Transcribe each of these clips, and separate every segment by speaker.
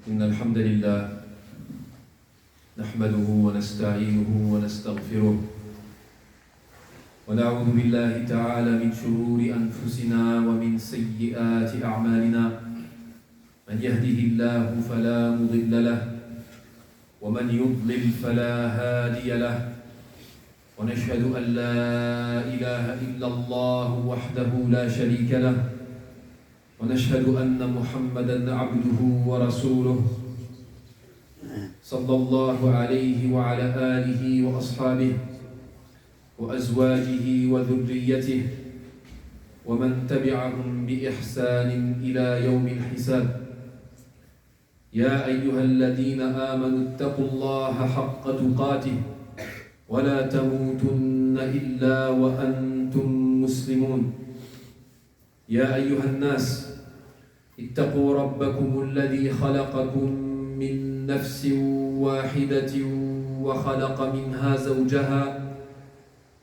Speaker 1: إن الحمد لله نحمده ونستعينه ونستغفره ونعوذ بالله تعالى من شرور أنفسنا ومن سيئات أعمالنا من يهده الله فلا مضل له ومن يضلل فلا هادي له ونشهد أن لا إله إلا الله وحده لا شريك له ونشهد أن محمدًا عبده ورسوله صلى الله عليه وعلى آله وأصحابه وأزواجه وذريته ومن تبعهم بإحسان إلى يوم الحساب يا أيها الذين آمنوا اتقوا الله حق تقاته ولا تموتن إلا وأنتم مسلمون يا أيها الناس اتقوا ربكم الذي خلقكم من نفس واحدة وخلق منها زوجها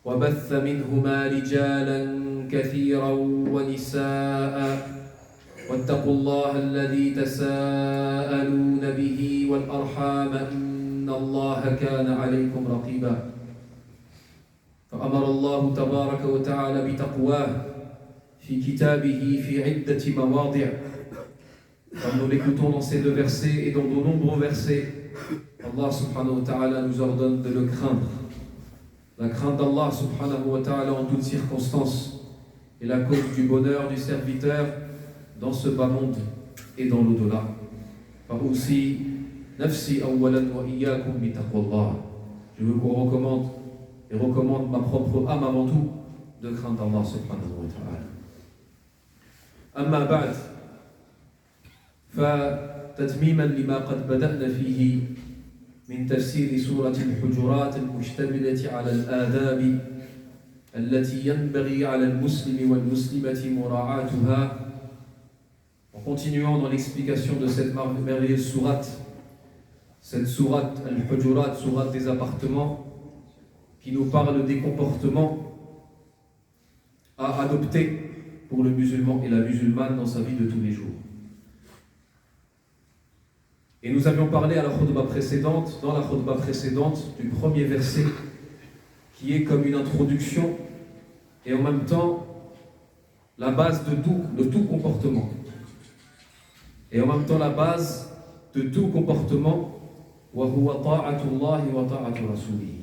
Speaker 1: وبث منهما رجالا كثيرا ونساء واتقوا الله الذي تساءلون به والأرحام إن الله كان عليكم رقيبا فأمر الله تبارك وتعالى بتقواه في كتابه في عدة مواضع. Comme nous l'écoutons dans ces deux versets et dans de nombreux versets, Allah subhanahu wa ta'ala nous ordonne de le craindre. La crainte d'Allah subhanahu wa ta'ala en toutes circonstances est la cause du bonheur du serviteur dans ce bas monde et dans l'au-delà. فأوصي نفسي أولا وإياكم بتقوى الله. Je vous recommande et recommande ma propre âme avant tout de craindre Allah subhanahu wa ta'ala. أما بعد فتتميما لما قد بدأنا فيه من تفسير سورة الحجرات المشتملة على الآداب التي ينبغي على المسلم والمسلمة مراعاتها. En continuant dans l'explication de cette merveilleuse sourate, cette sourate Al-Hujurat, sourate des appartements, qui nous parle des comportements à adopter pour le musulman et la musulmane dans sa vie de tous les jours. Et nous avions parlé à la khutbah précédente, dans la khutbah précédente, du premier verset qui est comme une introduction et en même temps la base de tout comportement. Et en même temps la base de tout comportement وَهُوَ طَاعَةُ اللَّهِ وَطَاعَةُ رَسُولِهِ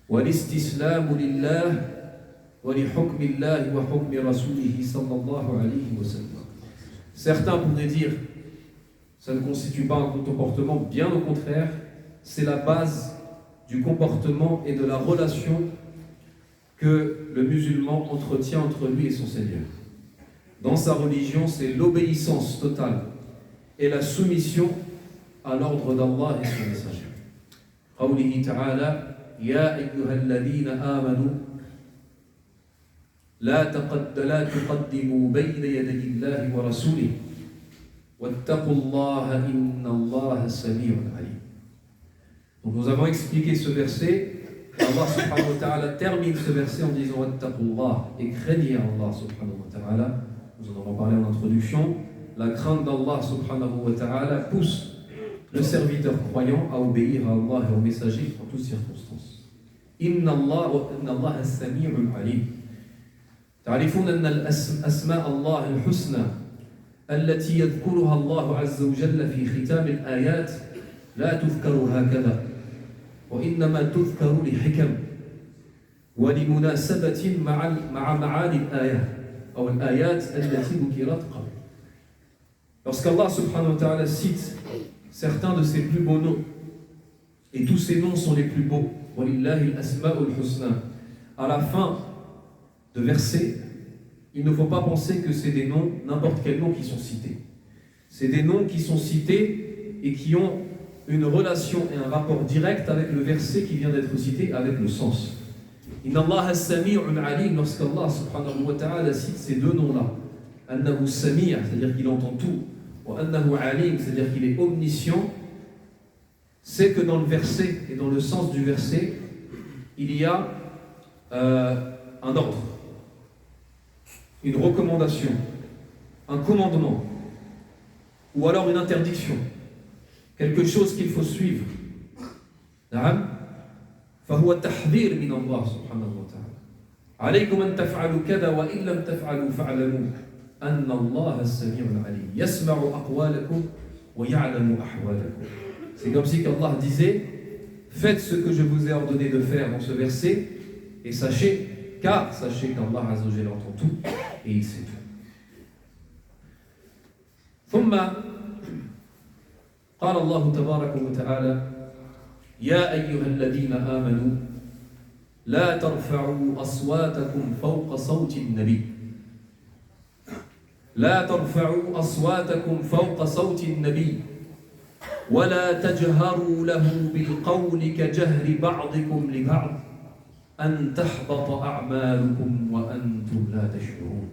Speaker 1: وَالِاسْتِسْلَامُ لِلَّهِ وَلِحُكْمِ اللَّهِ وَحُكْمِ رَسُولِهِ صَلَّى اللَّهُ عَلَيْهِ وَسَلَّمَ. Certains pourraient dire ça ne constitue pas un comportement, bien au contraire, c'est la base du comportement et de la relation que le musulman entretient entre lui et son Seigneur. Dans sa religion, c'est l'obéissance totale et la soumission à l'ordre d'Allah et son messager. قوله تعالى يا أيها الذين آمنوا لا تقدموا بين يدي الله ورسوله واتقوا الله إن الله سميع عليم. Donc nous avons expliqué ce verset. Allah subhanahu wa ta'ala termine ce verset en disant wattaqullah, et craignez Allah subhanahu wa ta'ala. Nous en avons parlé en introduction. La crainte d'Allah subhanahu wa ta'ala pousse le serviteur croyant à obéir à Allah et au messager en toutes circonstances. Inna Allah as-sami'ul alim. تعرفون أن أسماء الله الحسنى التي يذكرها الله عز وجل في ختام الآيات لا تذكر هكذا وإنما تذكر لحكم ولمناسبة مع معاني الآيات أو الآيات التي ذكرت قبل. Lorsqu'Allah subhanahu wa ta'ala cite certains de ses plus beaux noms, et tous ces noms sont les plus beaux, وَلِلَّهِ الْأَسْمَاءُ الْحُسْنَى, à la fin de versets, il ne faut pas penser que c'est des noms, n'importe quels noms qui sont cités. C'est des noms qui sont cités et qui ont une relation et un rapport direct avec le verset qui vient d'être cité, avec le sens. Inna Allah as-sami'un alim, lorsqu'Allah subhanahu wa ta'ala cite ces deux noms-là, annahu sami', c'est-à-dire qu'il entend tout, wa annahu alim, c'est-à-dire qu'il est omniscient, c'est que dans le verset et dans le sens du verset, il y a un ordre, une recommandation, un commandement, ou alors une interdiction, quelque chose qu'il faut suivre. نعم فهو تحذير من الله سبحانه وتعالى عليكم أن تفعلوا كذا وإن لم تفعلوا فاعلموا أن الله السميع العليم يسمع أقوالكم ويعلم أحوالكم. C'est comme si Allah disait faites ce que je vous ai ordonné de faire dans ce verset et sachez qu'Allah Azza wa Jalla entend tout et il sait tout. ثم قال الله تبارك وتعالى يا أيها الذين آمنوا لا ترفعوا أصواتكم فوق صوت النبي لا ترفعوا أصواتكم فوق صوت النبي ولا تجهروا له بالقول كجهر بعضكم لبعض أن تحبط أعمالكم وأنتم لا تشعرون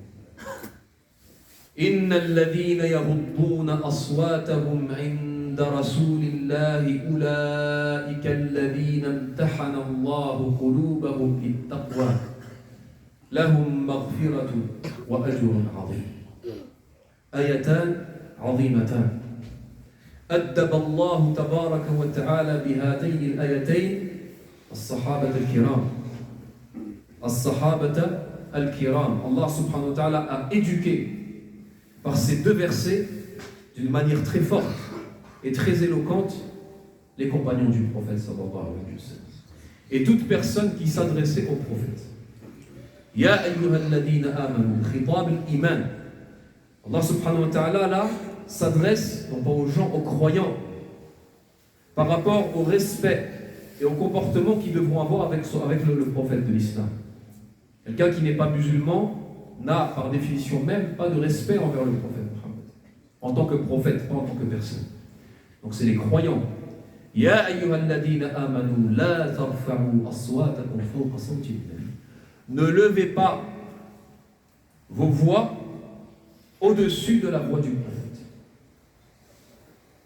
Speaker 1: إن الذين يغضون أصواتهم عند رسول الله أولئك الذين امتحن الله قلوبهم للتقوى لهم مغفرة وأجر عظيم. آيتان عظيمتان أدب الله تبارك وتعالى بهاتين الآيتين الصحابة الكرام. Allah subhanahu wa ta'ala a éduqué par ces deux versets d'une manière très forte et très éloquente les compagnons du prophète sallallahu alayhi wa sallam et toute personne qui s'adressait au prophète. Ya ayyuhalladhina amanu, khitab al-iman. Allah subhanahu wa ta'ala là s'adresse non pas aux gens, aux croyants, par rapport au respect et au comportement qu'ils devront avoir avec le prophète de l'islam. Quelqu'un qui n'est pas musulman n'a par définition même pas de respect envers le prophète Mohammed, en tant que prophète, pas en tant que personne. Donc c'est les croyants. Ya ayyuhalladhina amanu la tarfa'u aswatakum fawqa sawti an-nabi. Ne levez pas vos voix au-dessus de la voix du prophète.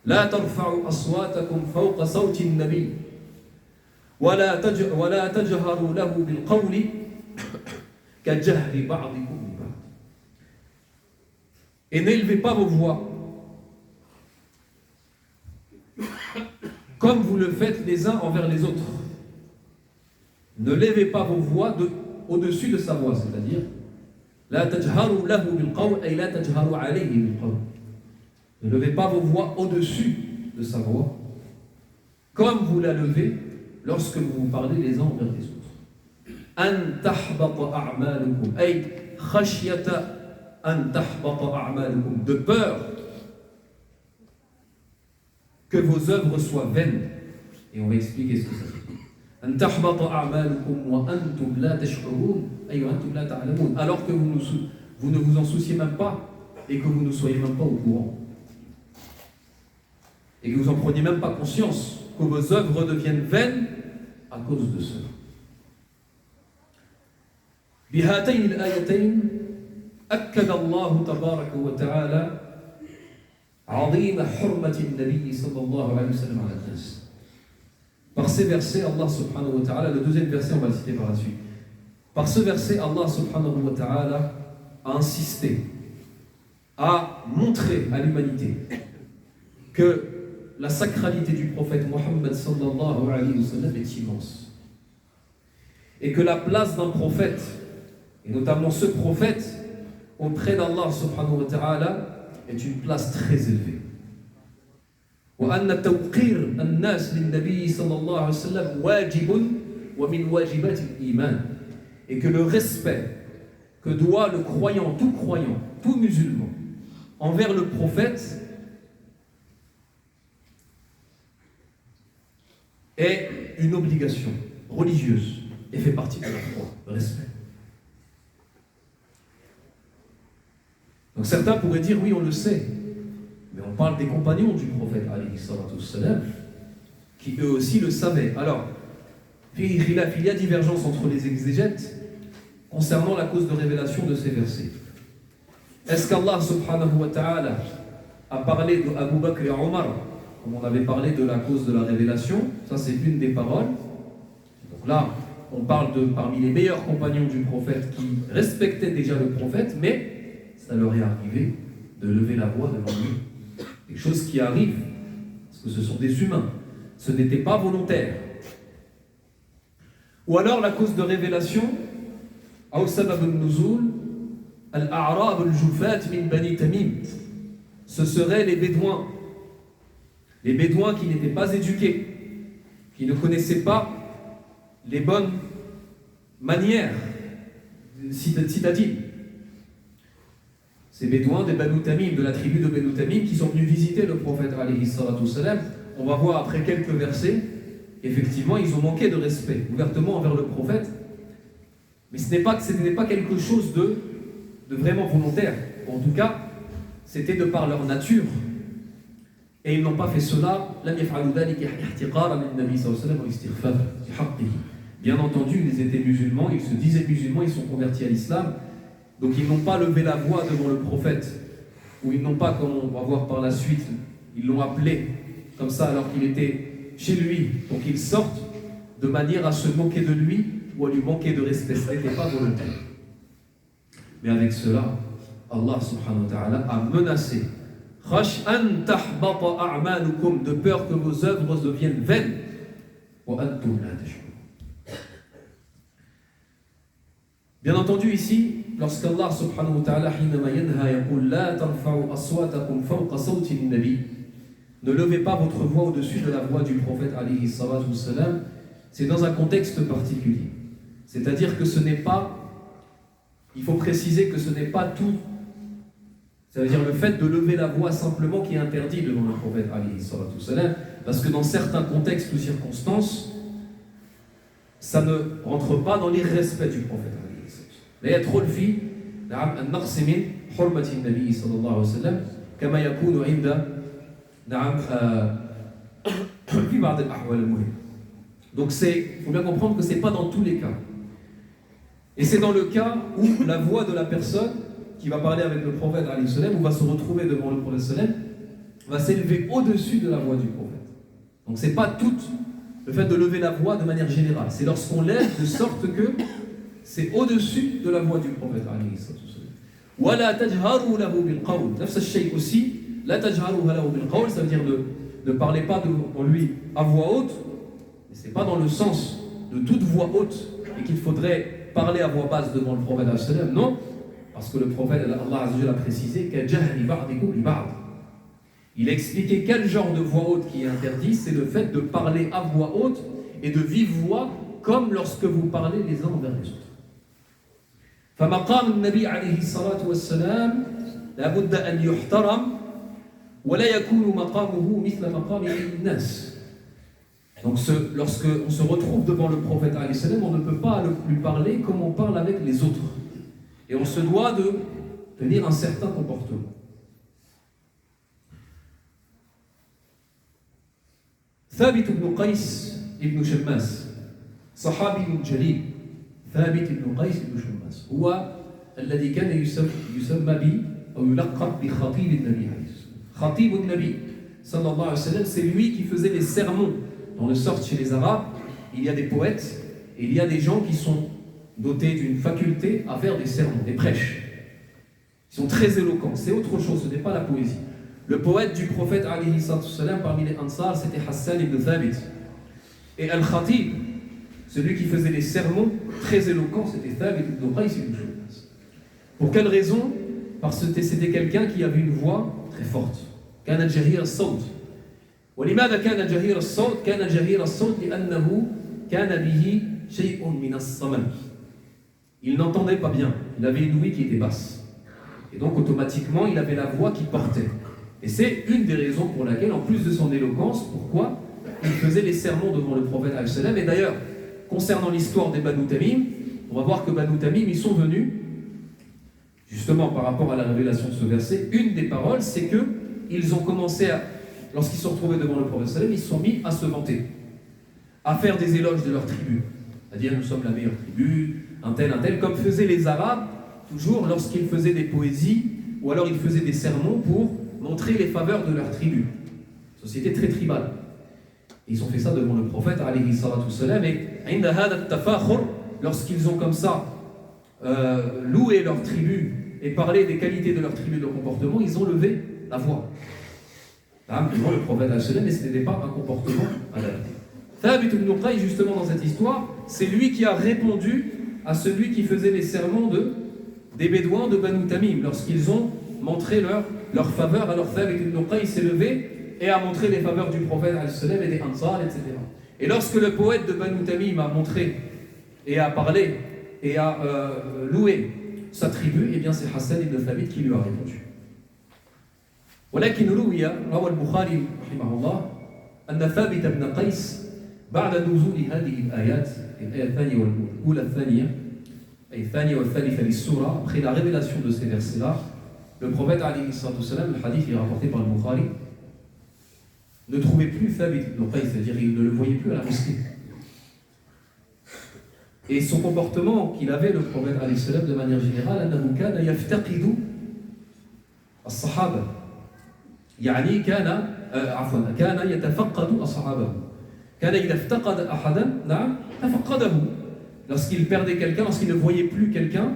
Speaker 1: لا ترفعوا أصواتكم فوق صوت النبي ولا تجهروا له بالقول كجهر بعضكم لبعض. Et n'élevez pas vos voix comme vous le faites les uns envers les autres. Ne levez pas vos voix au-dessus de sa voix, c'est-à-dire لا تجهروا له بالقول أي لا تجهروا عليه بالقول. Ne levez pas vos voix au-dessus de sa voix, comme vous la levez lorsque vous vous parlez les uns envers les autres. أن تحبط أعمالكم أي خشية أن تحبط أعمالكم, de peur que vos œuvres soient vaines. Et on va expliquer ce que ça veut dire. أن تحبط أعمالكم وأنتم لا تشعرون أي وأنتم لا تعلمون, alors que vous ne vous en souciez même pas et que vous ne soyez même pas au courant. Et que vous n'en preniez même pas conscience, que vos œuvres deviennent vaines à cause de cela. بهاتين الآيتين أكد الله تبارك وتعالى عظيم حرمة النبي صلى الله عليه وسلم على الناس. Par ces versets, Allah subhanahu wa ta'ala, le deuxième verset, on va le citer par la suite. Par ce verset, Allah subhanahu wa ta'ala a insisté, a montré à l'humanité que la sacralité du prophète Mohammed sallallahu alayhi wa sallam est immense. Et que la place d'un prophète, et notamment ce prophète, auprès d'Allah subhanahu wa ta'ala, est une place très élevée. وأن توقير الناس للنبي صلى الله عليه وسلم واجب ومن واجبات الإيمان. Et que le respect que doit le croyant, tout musulman, envers le prophète est une obligation religieuse et fait partie de la foi, le respect. Donc certains pourraient dire, oui, on le sait, mais on parle des compagnons du prophète, alayhi salatu wassalam, qui eux aussi le savaient. Alors, il y a divergence entre les exégètes concernant la cause de révélation de ces versets. Est-ce qu'Allah subhanahu wa ta'ala a parlé de Abu Bakr et Omar, comme on avait parlé de la cause de la révélation? Ça, c'est une des paroles. Donc là, on parle de parmi les meilleurs compagnons du prophète qui respectaient déjà le prophète, mais ça leur est arrivé de lever la voix devant lui. Quelque chose qui arrive, parce parce que ce sont des humains. Ce n'était pas volontaire. Ou alors la cause de révélation, أو سبب النزول الأعراب الجفاة من بني تميم. Ce seraient les Bédouins. Les Bédouins qui n'étaient pas éduqués, qui ne connaissaient pas les bonnes manières citadines. Ces Bédouins des Banu Tamim, de la tribu de Banu Tamim, qui sont venus visiter le prophète alayhi salatu wassalam. On va voir après quelques versets, effectivement, ils ont manqué de respect ouvertement envers le prophète. Mais ce n'était pas quelque chose de vraiment volontaire. En tout cas, c'était de par leur nature. Et ils n'ont pas fait cela. Bien entendu, ils étaient musulmans, ils se disaient musulmans, ils sont convertis à l'islam. Donc ils n'ont pas levé la voix devant le prophète. Ou ils n'ont pas, comme on va voir par la suite, ils l'ont appelé comme ça alors qu'il était chez lui pour qu'il sorte, de manière à se moquer de lui ou à lui manquer de respect. Ce n'était pas volontaire. Mais avec cela, Allah subhanahu wa ta'ala a menacé de peur que vos œuvres deviennent vaines. Bien entendu ici, lorsqu'Allah subhanahu wa ta'ala ne levez pas votre voix au-dessus de la voix du prophète alayhi salatu wassalam, c'est dans un contexte particulier. C'est-à-dire que ce n'est pas, il faut préciser que ce n'est pas tout. Ça veut dire le fait de lever la voix simplement qui est interdit devant le prophète alayhi salatu wassalam, parce que dans certains contextes ou circonstances, ça ne rentre pas dans l'irrespect du prophète alayhi salatu wassalam. لا يدخل في النقص من حرمة النبي صلى الله عليه وسلم كما يكون عند في بعض الأحوال المهمة. Donc il faut bien comprendre que ce n'est pas dans tous les cas. Et c'est dans le cas où la voix de la personne qui va parler avec le prophète alayhi salam, ou va se retrouver devant le prophète salam, va s'élever au-dessus de la voix du prophète. Donc c'est pas tout le fait de lever la voix de manière générale. C'est lorsqu'on lève de sorte que c'est au-dessus de la voix du prophète alayhi salam. وَلَا تَجْهَرُوا لَهُ بِالْقَوْلِ. نفس الشيء aussi. لا تجهروا له بالقول, ça veut dire ne parlez pas devant lui à voix haute, mais ce n'est pas dans le sens de toute voix haute et qu'il faudrait parler à voix basse devant le prophète, non, parce que le prophète, Allah a précisé il a expliqué quel genre de voix haute qui est interdit, c'est le fait de parler à voix haute et de vive voix, comme lorsque vous parlez les uns envers les autres. فمقام النبي عليه الصلاة والسلام لابد أن يحترم ولا يكون مقامه مثل مقام الناس. Donc lorsque on se retrouve devant le prophète alayhi salam, on ne peut pas lui parler comme on parle avec les autres. Et on se doit de tenir un certain comportement. ثابت بن قيس ابن شماس صحابي جليل. ثابت بن قيس بن شماس هو الذي كان يسمى أو يلقب بخطيب النبي عليه الصلاة والسلام. خطيب النبي صلى الله عليه وسلم, c'est lui qui faisait les sermons. Dans le sort chez les Arabes, il y a des poètes et il y a des gens qui sont dotés d'une faculté à faire des sermons, des prêches. Ils sont très éloquents. C'est autre chose, ce n'est pas la poésie. Le poète du prophète alayhi salam parmi les Ansar, c'était Hassan ibn Thabit. Et Al-Khatib, celui qui faisait les sermons très éloquents, c'était Thabit ibn Qais ibn Shumas. Pour quelle raison? Parce que c'était quelqu'un qui avait une voix très forte. كان جهير الصوت. ولماذا كان جهير الصوت؟ كان جهير الصوت لأنه كان به شيء من الصمم. Il n'entendait pas bien. Il avait une ouïe qui était basse. Et donc automatiquement, il avait la voix qui portait. Et c'est une des raisons pour laquelle, en plus de son éloquence, pourquoi il faisait les sermons devant le prophète alayhi salam. Et d'ailleurs, concernant l'histoire des Banu Tamim, on va voir que Banu Tamim, ils sont venus, justement par rapport à la révélation de ce verset, une des paroles, c'est que ils ont commencé à, lorsqu'ils se sont retrouvés devant le prophète sallam, ils se sont mis à se vanter, à faire des éloges de leur tribu, c'est-à-dire nous sommes la meilleure tribu, un tel, comme faisaient les Arabes toujours lorsqu'ils faisaient des poésies ou alors ils faisaient des sermons pour montrer les faveurs de leur tribu. Société très tribale. Et ils ont fait ça devant le prophète alayhi salatu wassalam, et lorsqu'ils ont comme ça loué leur tribu et parlé des qualités de leur tribu de comportement, ils ont levé la voix. devant le prophète mais ce n'était pas un comportement adapté. Thabit ibn Qais, justement dans cette histoire, c'est lui qui a répondu à celui qui faisait les sermons des Bédouins de Banu Tamim lorsqu'ils ont montré leur faveur. Alors Thabit ibn Qais s'est levé et a montré les faveurs du prophète et des Ansar, etc. Et lorsque le poète de Banu Tamim a montré et a parlé et a loué sa tribu, eh bien c'est Hassan ibn Thabit qui lui a répondu. ولكن روى البخاري رحمه الله أن ثابت بن قيس بعد نزول هذه الآيات الآية الثانية والأولى الثانية أي الثانية والثالثة للسورة après la révélation de ces versets-là, le prophète alayhi salatu wassalam, le hadith est rapporté par le Bukhari, ne trouvait plus Thabit ibn Qais, c'est-à-dire il ne le voyait plus à la mosquée. Et son comportement qu'il avait, le prophète alayhi salam, de manière générale, أنه كان يفتقد الصحابة يعني كان يتفقد أصحابه كان إذا افتقد أحدا نعم تفقده. Lorsqu'il perdait quelqu'un, lorsqu'il ne voyait plus quelqu'un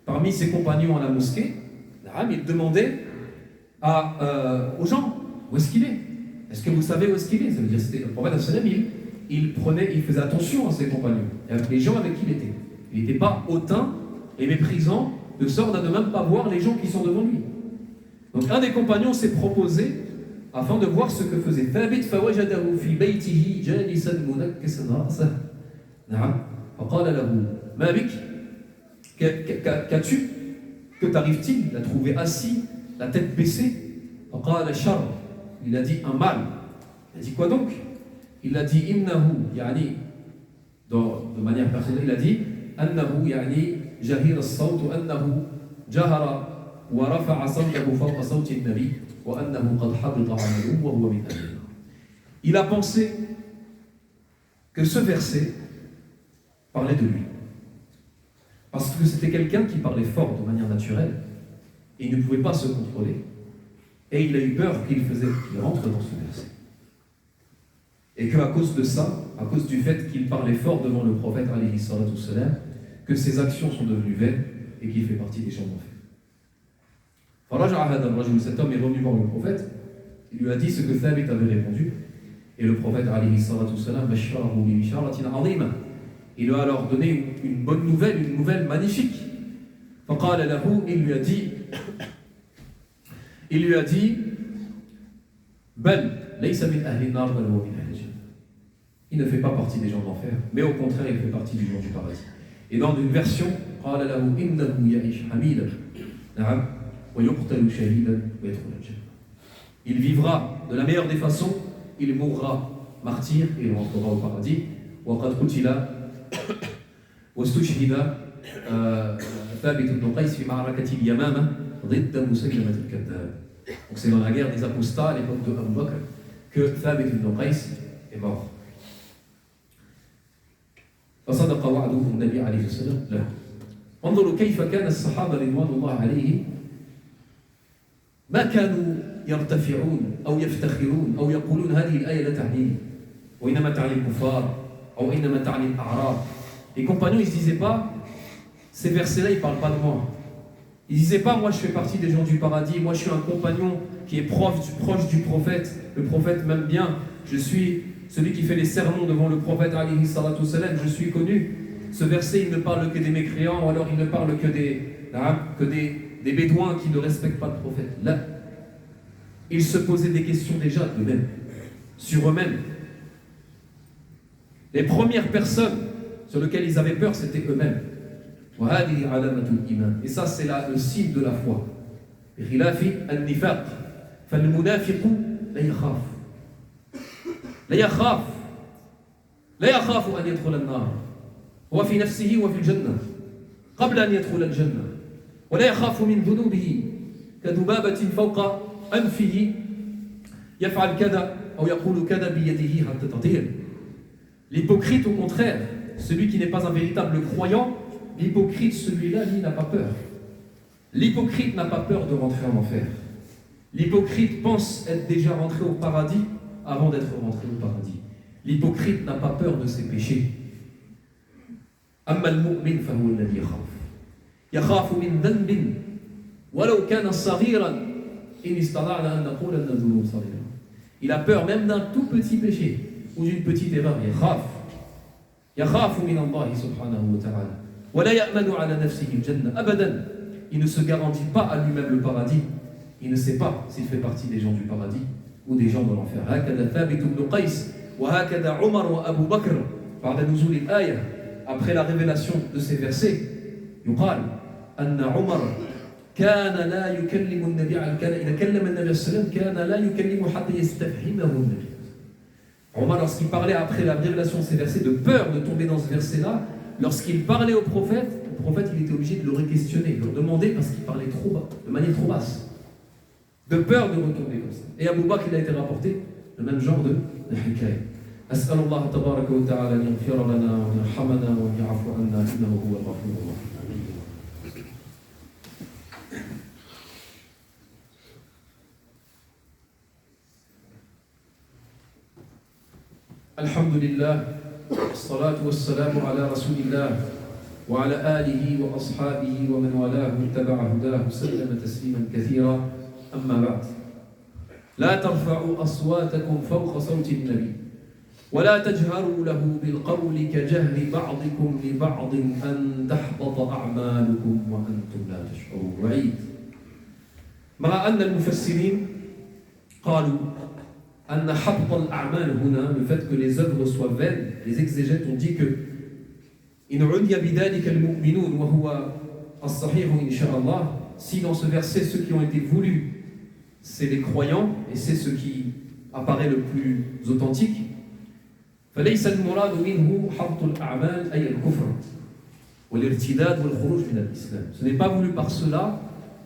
Speaker 1: parmi ses compagnons à la mosquée, il demandait aux gens où est-ce qu'il est. Est-ce que vous savez où est-ce qu'il est? Ça veut dire c'était le prophète il faisait attention à ses compagnons, les gens avec qui il était. Il n'était pas hautain et méprisant de sorte à ne même pas voir les gens qui sont devant lui. Donc un des compagnons s'est proposé afin de voir ce que faisait Thabit فوجده في بيته جالسا منكسا رأسه نعم فقال له ما بك qu'as-tu, que t'arrive-t-il? Il l'a trouvé assis, la tête baissée. فقال شر, il a dit un mal. Il a dit quoi donc? Il a dit innahu يعني de manière personnelle il a dit annahu يعني جهير الصوت أنه جهر ورفع صوته فوق صوت النبي وأنه قد حبط عمله وهو من أهل النار. Il a pensé que ce verset parlait de lui. Parce que c'était quelqu'un qui parlait fort de manière naturelle et il ne pouvait pas se contrôler. Et il a eu peur qu'il rentre dans ce verset. Et qu'à cause de ça, à cause du fait qu'il parlait fort devant le prophète, alayhi salatu wassalam, que ses actions sont devenues vaines et qu'il fait partie des gens d'enfer. Cet homme est revenu voir le prophète, il lui a dit ce que Thabit avait répondu, et le prophète alayhi salatu wassalam, il lui a alors donné une bonne nouvelle, une nouvelle magnifique. Il lui a dit il ne fait pas partie des gens d'enfer, mais au contraire il fait partie du gens du paradis. Et dans une version il vivra de la meilleure des façons, il mourra martyr et il rentrera au paradis. ثابت بن قيس في معركة اليمامة ضد مسيلمة الكذاب. Donc c'est dans la guerre des apostats à l'époque de Abu Bakr que Thabit ibn Qais est mort. فصدق وعده النبي عليه الصلاة والسلام له. انظروا كيف كان الصحابة رضوان الله عليهم ما كانوا يرتفعون أو يفتخرون أو يقولون هذه الآية لا تعنيني وإنما تعني الكفار أو إنما تعني الأعراب. Les compagnons, ils ne se disaient pas, ces versets-là, ils ne parlent pas de moi. Ils ne disaient pas, moi je fais partie des gens du paradis, moi je suis un compagnon qui est proche du prophète, le prophète m'aime bien, je suis celui qui fait les sermons devant le prophète, alayhi salatu wassalam, je suis connu. Ce verset, il ne parle que des mécréants, ou alors il ne parle que des bédouins qui ne respectent pas le prophète. Là, ils se posaient des questions déjà d'eux-mêmes, sur eux-mêmes. Les premières personnes sur lesquelles ils avaient peur, c'était eux-mêmes. Et ça, c'est le signe de la foi. لا يخاف أن يدخل النار هو في نفسه وفي الجنة قبل أن يدخل الجنة ولا يخاف من ذنوبه كذبابة فوق أنفه يفعل كذا أو يقول كذا بيده حتى تطير. L'hypocrite, au contraire, celui qui n'est pas un véritable croyant, l'hypocrite, celui-là, lui, n'a pas peur. L'hypocrite n'a pas peur de rentrer en enfer. L'hypocrite pense être déjà rentré au paradis avant d'être rentré au paradis. L'hypocrite n'a pas peur de ses péchés. أما المؤمن فهو الذي يخاف من ذنب ولو كان صغيرا إن استطعنا أن نقول أن الذنوب صغيرة. Il a peur même d'un tout petit péché ou d'une petite erreur. يخاف من الله سبحانه وتعالى ولا يأمن على نفسه الجنة أبدا. Il ne se garantit pas à lui-même le paradis. Il ne sait pas s'il fait partie des gens du paradis ou des gens de l'enfer. هكذا ثابت بن قيس وهكذا عمر وأبو بكر بعد نزول الآية. Après la révélation de ces versets, يقال أن عمر كان لا يكلم النبي كان إذا كلم النبي صلى الله عليه وسلم كان لا يكلم حتى يستفهمه النبي. Omar, lorsqu'il parlait après la révélation de ces versets, de peur de tomber dans ce verset-là, lorsqu'il parlait au prophète, il était obligé de le re-questionner, de le demander parce qu'il parlait trop bas, de manière trop basse. De peur de retomber comme ça. Et Abu Bakr, il a été rapporté le même genre de hikaya. أسأل الله تبارك وتعالى أن يغفر لنا ويرحمنا وأن يعفو عنا إنه هو الغفور الرحيم. الحمد لله والصلاة والسلام على رسول الله وعلى آله وأصحابه ومن والاه اتبع هداه وسلم تسليما كثيرا. أما بعد، لا ترفعوا أصواتكم فوق صوت النبي ولا تجهروا له بالقول كجهر بعضكم لبعض أن تحبط أعمالكم وأنتم لا تشعرون. وعيد مع أن المفسرين قالوا أن حبط الأعمال هنا, le fait que les œuvres soient vaines, les exégètes ont dit que إن عني بذلك المؤمنون وهو الصحيح إن شاء الله. Si dans ce verset ceux qui ont été voulus c'est les croyants et c'est ce qui apparaît le plus authentique, فليس المراد منه حبط الأعمال أي الكفر والارتداد والخروج من الإسلام. Ce n'est pas voulu par cela.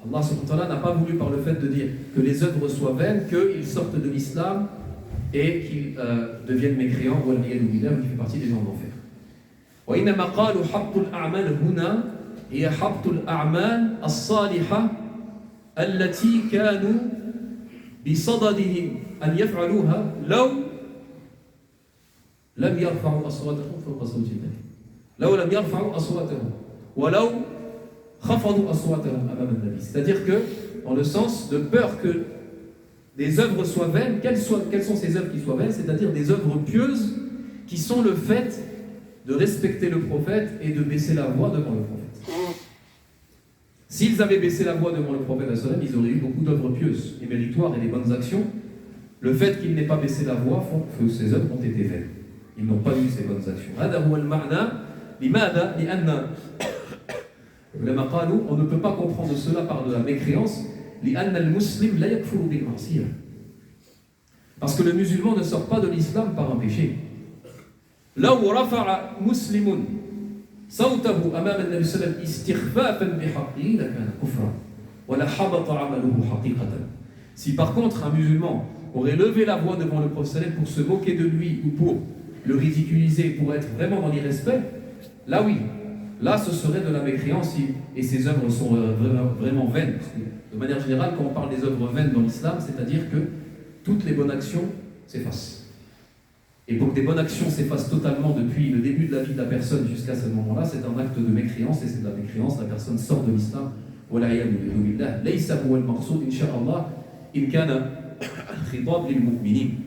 Speaker 1: Allah subhanahu wa ta'ala n'a pas voulu par le fait de dire que les œuvres soient vaines, qu'ils sortent de l'islam et qu'ils deviennent mécréants ou qui fait partie des gens d'enfer. وإنما قالوا حبط الأعمال هنا هي حبط الأعمال الصالحة التي كانوا بصددهم أن يفعلوها لو لم يرفعوا أصواتهم فوق صوت النبي، لو لم يرفعوا أصواتهم ولو خفضوا أصواتهم أمام النبي. C'est-à-dire que, dans le sens de peur que des œuvres soient vaines, quelles sont ces œuvres qui soient vaines? C'est-à-dire des œuvres pieuses qui sont le fait de respecter le prophète et de baisser la voix devant le prophète. S'ils avaient baissé la voix devant le prophète, ils auraient eu beaucoup d'œuvres pieuses et méritoires et des bonnes actions. Le fait qu'ils n'aient pas baissé la voix font que ces œuvres ont été vaines. Ils n'ont pas eu ces bonnes actions. هذا هو المعنى. لماذا؟ لأن لما قالوا on ne peut pas comprendre cela par de la mécréance. لأن المسلم لا يكفر بالمعصية. Parce que le musulman ne sort pas de l'islam par un péché. لو رفع مسلم صوته أمام النبي صلى الله عليه وسلم استخفافا بحقه لكان كفرا ولا حبط عمله حقيقة. Si par contre un musulman aurait levé la voix devant le prophète pour se moquer de lui ou pour le ridiculiser, pour être vraiment dans l'irrespect, là oui, là ce serait de la mécréance et ces œuvres sont vraiment vaines. De manière générale, quand on parle des œuvres vaines dans l'islam, c'est-à-dire que toutes les bonnes actions s'effacent. Et pour que des bonnes actions s'effacent totalement depuis le début de la vie de la personne jusqu'à ce moment-là, c'est un acte de mécréance et c'est de la mécréance, la personne sort de l'islam. ليس هو المقصود إن شاء الله إن كان الخطاب للمؤمنين.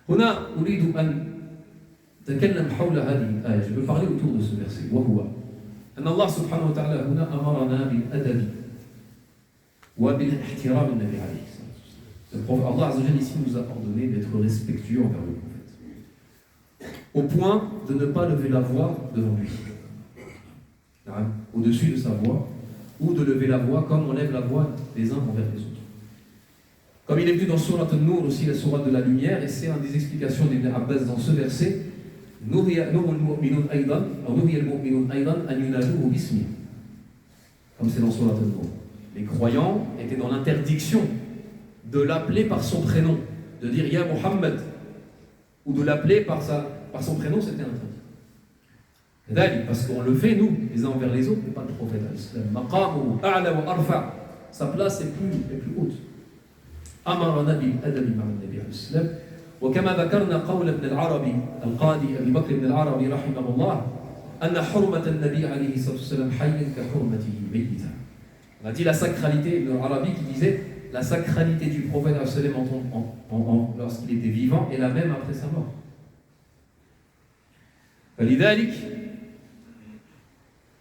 Speaker 1: هنا أريد أن أتكلم حول هذه الآية. Je veux parler autour de ce verset. وهو أن الله سبحانه وتعالى هنا أمرنا بالأدب وبالاحترام النبي عليه الصلاة والسلام. Allah Azza wa Jalla ici nous a ordonné d'être respectueux envers le prophète, au point de ne pas lever la voix devant lui, au-dessus de sa voix, ou de lever la voix comme on lève la voix les uns envers les autres. Comme il est vu dans Surat An-Nur aussi, la sourate de la lumière, et c'est une des explications d'Ibn Abbas dans ce verset, comme c'est dans Surat An-Nur. Les croyants étaient dans l'interdiction de l'appeler par son prénom, de dire Ya Muhammad, ou de l'appeler par son prénom, c'était interdit. Parce qu'on le fait nous, les uns envers les autres, mais pas le prophète. Sa place est plus haute. أمرنا بالأدب مع النبي عليه السلام. وكما ذكرنا قول ابن العربي القاضي أبي بكر بن العربي رحمه الله أن حرمة النبي عليه الصلاة والسلام حيا كحرمته ميتا. On a dit la sacralité de l'Arabie qui disait la sacralité du prophète lorsqu'il était vivant est la même après sa mort. فلذلك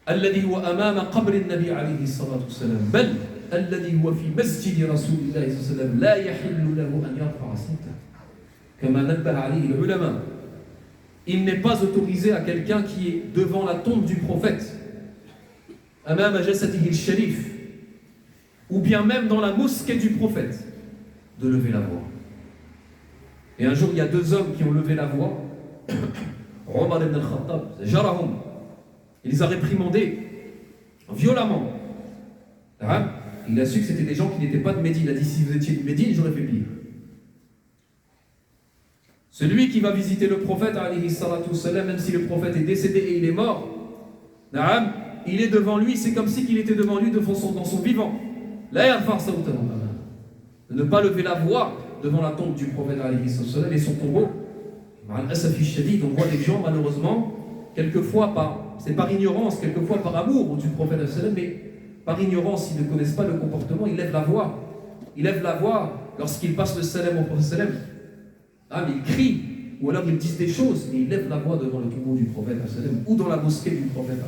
Speaker 1: الذي هو أمام قبر النبي عليه الصلاة والسلام بل الذي هو في مسجد رسول الله صلى الله عليه وسلم لا يحل له أن يرفع صوته كما نبه عليه العلماء. Il n'est pas autorisé à quelqu'un qui est devant la tombe du prophète, أمام جسده الشريف, ou bien même dans la mosquée du prophète, de lever la voix. Et un jour, il y a deux hommes qui ont levé la voix. Omar ibn al-Khattab, Jarahum, il les a réprimandés violemment. Il a su que c'était des gens qui n'étaient pas de Médine. Il a dit, si vous étiez de Médine, j'aurais fait pire. Celui qui va visiter le prophète, même si le prophète est décédé et il est mort, il est devant lui, c'est comme si il était devant lui dans son vivant. Ne pas lever la voix devant la tombe du prophète et son tombeau. On voit des gens, malheureusement, quelquefois, c'est par ignorance, quelquefois par amour du prophète, mais par ignorance, ils ne connaissent pas le comportement, ils lèvent la voix. Ils lèvent la voix lorsqu'ils passent le salam au prophète. Ils crient, ou alors ils disent des choses, mais ils lèvent la voix devant le tombeau du prophète, ou dans la mosquée du prophète.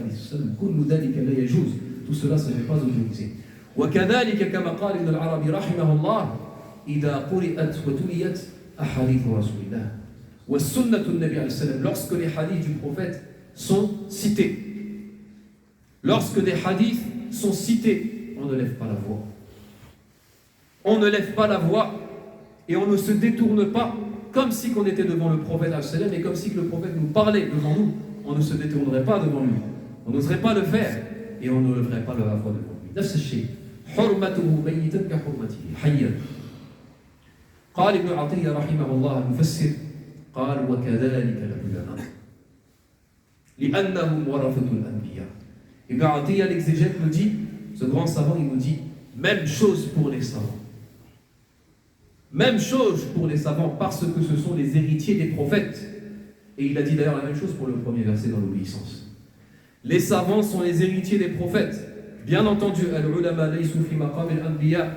Speaker 1: Tout cela, ce n'est pas autorisé. وكذلك كما قال ابن العربي رحمه الله إذا قرأت وتليت أحاديث رسول الله والسنة النبي عليه السلام, lorsque les hadiths du prophète sont cités, lorsque des hadiths sont cités, on ne lève pas la voix. On ne lève pas la voix et on ne se détourne pas comme si on était devant le prophète et comme si le prophète nous parlait devant nous. On ne se détournerait pas devant lui, on n'oserait pas le faire et on ne lèverait pas la voix devant lui. نفس الشيء حرمته ميتا كحرمته حيا. قال ابن عطية رحمه الله المفسر قال وكذلك العلماء لأنهم ورثة الأنبياء. Ibn Atiyya l'exégète nous dit, ce grand savant, il nous dit même chose pour les savants. Même chose pour les savants parce que ce sont les héritiers des prophètes. Et il a dit d'ailleurs la même chose pour le premier verset dans l'obéissance. Les savants sont les héritiers des prophètes. Bien entendu, al-ulama laysu fi maqam al-anbiya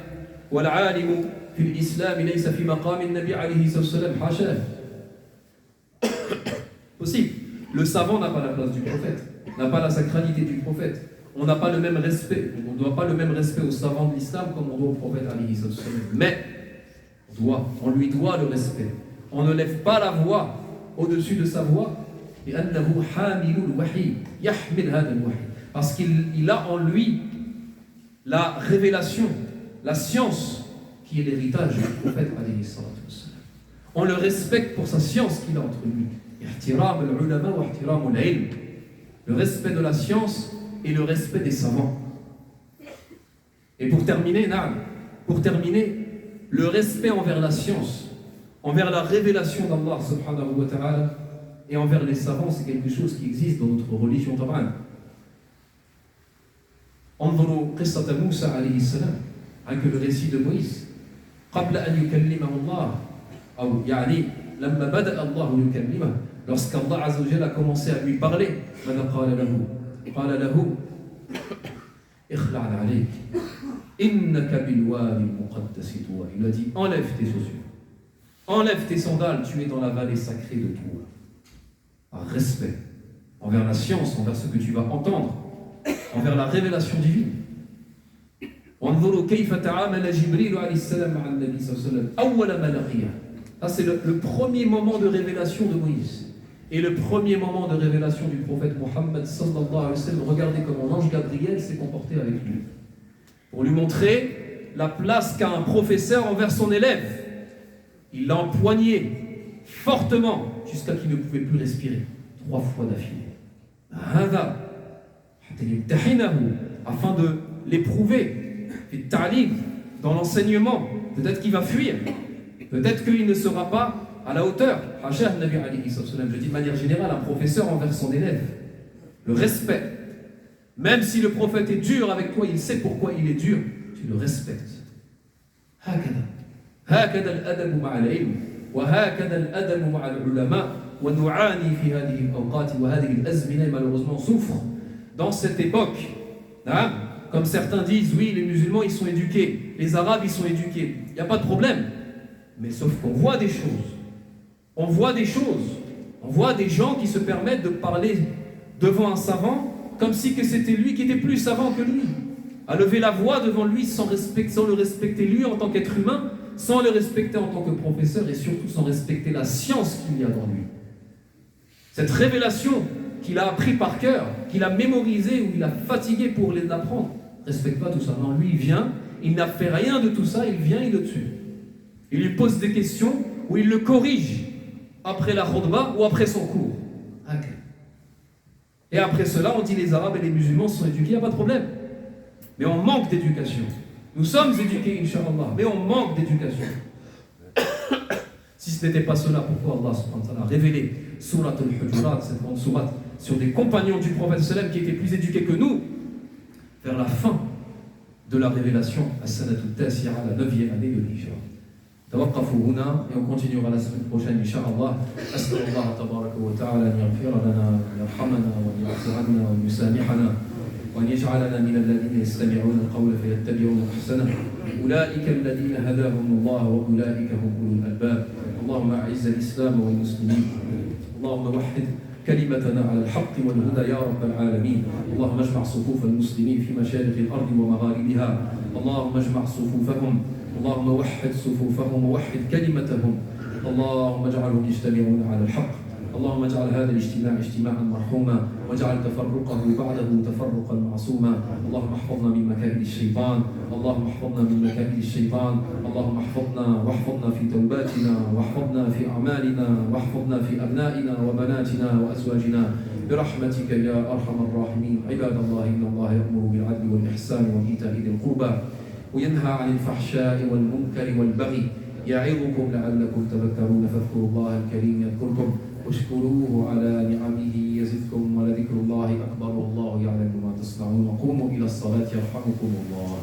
Speaker 1: wal-alimu fi al-islam laysa fi maqam al-nabi alayhi sallam hasha. Possible. Le savant n'a pas la place du prophète, n'a pas la sacralité du prophète. On n'a pas le même respect. On ne doit pas le même respect aux savants de l'islam comme on doit au prophète alayhi sallam. Mais on lui doit le respect. On ne lève pas la voix au-dessus de sa voix. Parce qu'il a en lui la révélation, la science qui est l'héritage du prophète. On le respecte pour sa science qu'il a entre lui. Le respect de la science et le respect des savants. Et pour terminer, le respect envers la science, envers la révélation d'Allah subhanahu wa ta'ala et envers les savants, c'est quelque chose qui existe dans notre religion tabaran. انظروا قصة موسى عليه السلام, que le récit de Moïse قبل أن يكلمه الله أو يعني لما بدأ الله يكلمه, lorsqu'Allah Azza wa Jalla a commencé à lui parler, ماذا قال له اخلع عليك إنك بالوادي المقدس طوى. Il lui a dit enlève tes chaussures, enlève tes sandales, tu es dans la vallée sacrée de Tour. Respect envers la science, envers ce que tu vas entendre, envers la révélation divine. وانظروا كيف تعامل جبريل عليه السلام مع النبي صلى الله عليه وسلم أول ما لقيه. Ça c'est le premier moment de révélation de Moïse et le premier moment de révélation du prophète Mohammed sallallahu alayhi wa sallam. Regardez comment l'ange Gabriel s'est comporté avec lui pour lui montrer la place qu'a un professeur envers son élève. Il l'a empoigné fortement jusqu'à qu'il ne pouvait plus respirer 3 fois d'affilée. Afin de l'éprouver dans l'enseignement. Peut-être qu'il va fuir, peut-être qu'il ne sera pas à la hauteur. Je dis de manière générale, un professeur envers son élève, le respect. Même si le prophète est dur avec toi, il sait pourquoi il est dur, tu le respectes. هكذا الأدب مع العلم وهكذا الأدب مع العلماء ونعاني في هذه الأوقات وهذه الأزمنة. Malheureusement on souffre dans cette époque comme certains disent, oui, les musulmans, ils sont éduqués, les arabes, ils sont éduqués. Il n'y a pas de problème. Mais sauf qu'on voit des choses. On voit des choses. On voit des gens qui se permettent de parler devant un savant comme si que c'était lui qui était plus savant que lui. À lever la voix devant lui sans le respecter lui en tant qu'être humain, sans le respecter en tant que professeur et surtout sans respecter la science qu'il y a dans lui. Cette révélation qu'il a appris par cœur, qu'il a mémorisée ou il a fatigué pour l'apprendre, ne respecte pas tout ça. Non, lui il vient, il n'a fait rien de tout ça, il vient, il le tue. Il lui pose des questions ou il le corrige après la khutbah ou après son cours. Okay. Et après cela, on dit les Arabes et les musulmans sont éduqués, il n'y a pas de problème. Mais on manque d'éducation. Nous sommes éduqués, Inch'Allah, mais on manque d'éducation. Si ce n'était pas cela, pourquoi Allah subhanahu wa ta'ala a révélé Surat al-Hujurat, cette grande sourate, sur des compagnons du prophète sallam qui étaient plus éduqués que nous, vers la fin de la révélation, à Sanatu Tasi'a, la 9e année de l'Hijra. توقفوا هنا et on continuera la semaine prochaine إن شاء الله. أسأل الله تبارك وتعالى أن يغفر لنا وأن يرحمنا وأن يعفو عنا وأن يسامحنا وأن يجعلنا من الذين يستمعون القول فيتبعون أحسنه أولئك الذين هداهم الله وأولئك هم أولو الألباب. اللهم أعز الإسلام والمسلمين، اللهم وحد كلمتنا على الحق والهدى يا رب العالمين. اللهم اجمع صفوف المسلمين في مشارق الأرض ومغاربها، اللهم اجمع صفوفهم، اللهم وحد صفوفهم ووحد كلمتهم، اللهم اجعلهم يجتمعون على الحق. اللهم اجعل هذا الاجتماع اجتماعا مرحوما واجعل تفرقه بعده تفرقا معصوما. اللهم احفظنا من مكائد الشيطان، اللهم احفظنا من مكائد الشيطان، اللهم احفظنا واحفظنا في توباتنا واحفظنا في اعمالنا واحفظنا في ابنائنا وبناتنا وازواجنا برحمتك يا ارحم الراحمين. عباد الله ان الله يامر بالعدل والاحسان وايتاء ذي القربى وينهى عن الفحشاء والمنكر والبغي يعظكم لعلكم تذكرون فاذكروا الله الكريم يذكركم واشكروه على نعمه يزدكم ولذكر الله أكبر والله يعلم ما تصنعون. قوموا إلى الصلاة يرحمكم الله.